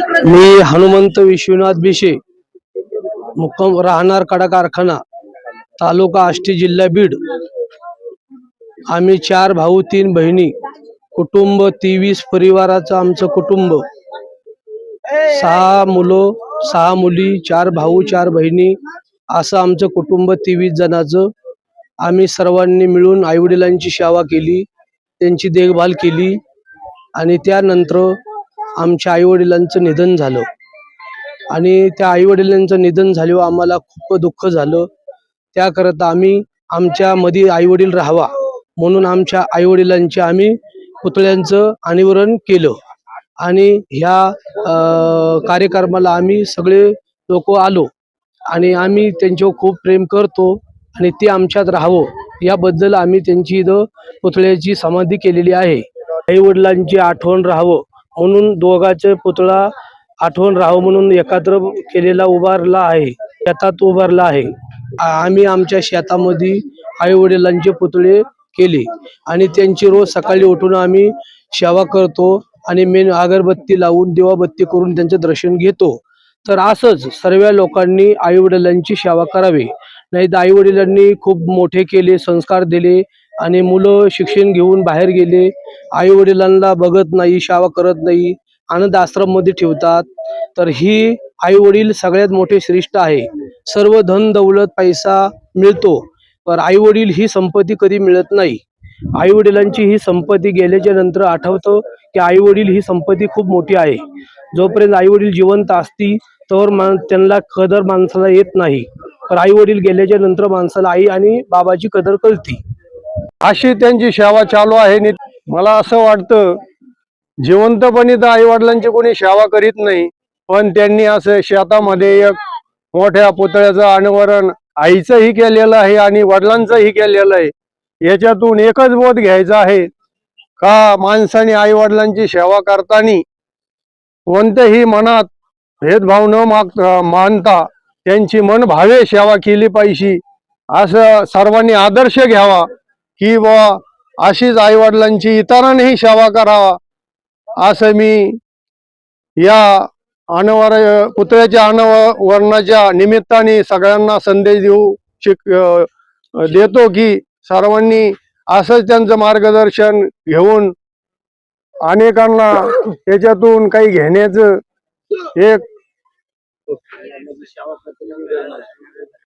मी Hanumant Vishwanath Bysshe, मुक्काम राहणार कडा कारखाना, तालुका आष्टी, जिल्हा बीड। आम्ही 4 भाऊ 3 बहिणी, कुटुंब 23 परिवाराचं आमचं कुटुंब। 6 मुलं 6 मुली, 4 भाऊ 4 बहिणी असं आमचं कुटुंब 23 जणांचं। आम्ही सर्वांनी मिळून आईवडिलांची सेवा केली, त्यांची देखभाल केली आणि त्यानंतर आमच्या आईवडिलांचं निधन झालं आणि त्या आईवडिलांचं निधन झाल्यावर आम्हाला खूप दुःख झालं। त्याकरता आम्ही आमच्या मध्ये आईवडील राहावा म्हणून आमच्या आईवडिलांचे आम्ही पुतळ्यांचं अनावरण केलं आणि ह्या कार्यक्रमाला आम्ही सगळे लोक आलो आणि आम्ही त्यांच्यावर खूप प्रेम करतो आणि ते आमच्यात राहावं याबद्दल आम्ही त्यांची इथं पुतळ्याची समाधी केलेली आहे। आईवडिलांची आठवण राहावं म्हणून दोघांचे पुतळा आठवण राहावं म्हणून एकत्र केलेला उभारला आहे, शेतात उभारला आहे। आम्ही आमच्या शेतामध्ये आईवडिलांचे पुतळे केले आणि त्यांची रोज सकाळी उठून आम्ही सेवा करतो आणि मेन अगरबत्ती लावून दिवाबत्ती करून त्यांचे दर्शन घेतो। तर असंच सर्व लोकांनी आईवडिलांची सेवा करावी, नाही तर आईवडिलांनी खूप मोठे केले, संस्कार दिले आणि मुलं शिक्षण घेऊन बाहेर गेले, आईवडिलांना बघत नाही, सेवा करत नाही, अनाथ आश्रममध्ये ठेवतात। तर ही आईवडील सगळ्यात मोठे श्रेष्ठ आहे। सर्व धन दौलत पैसा मिळतो पण आईवडील ही संपत्ती कधी मिळत नाही। आईवडिलांची ही संपत्ती गेल्याच्या नंतर आठवतं की आईवडील ही संपत्ती खूप मोठी आहे। जोपर्यंत आईवडील जिवंत असती तर त्यांना कदर माणसाला येत नाही, पण आईवडील गेल्याच्या नंतर माणसाला आई आणि बाबाची कदर कळते। अशी त्यांची सेवा चालू आहे। मला असं वाटतं जिवंतपणी तर आई वडिलांची कोणी सेवा करीत नाही, पण त्यांनी असं शेतामध्ये एक मोठ्या पुतळ्याचं अनावरण आईचंही केलेलं आहे आणि वडिलांचंही केलेलं आहे। याच्यातून एकच बोध घ्यायचा आहे का माणसाने आई वडिलांची सेवा करताना कोणत्याही मनात भेदभाव न मानता त्यांची मन भावे सेवा केली पाहिजे, असं सर्वांनी आदर्श घ्यावा की अशीच आई वडिलांची इतरांनीही सेवा करावा। असं मी या पुतळ्याच्या अनावरणाच्या निमित्ताने सगळ्यांना संदेश देतो की सर्वांनी असंच त्यांचं मार्गदर्शन घेऊन अनेकांना त्याच्यातून काही घेण्याचं एक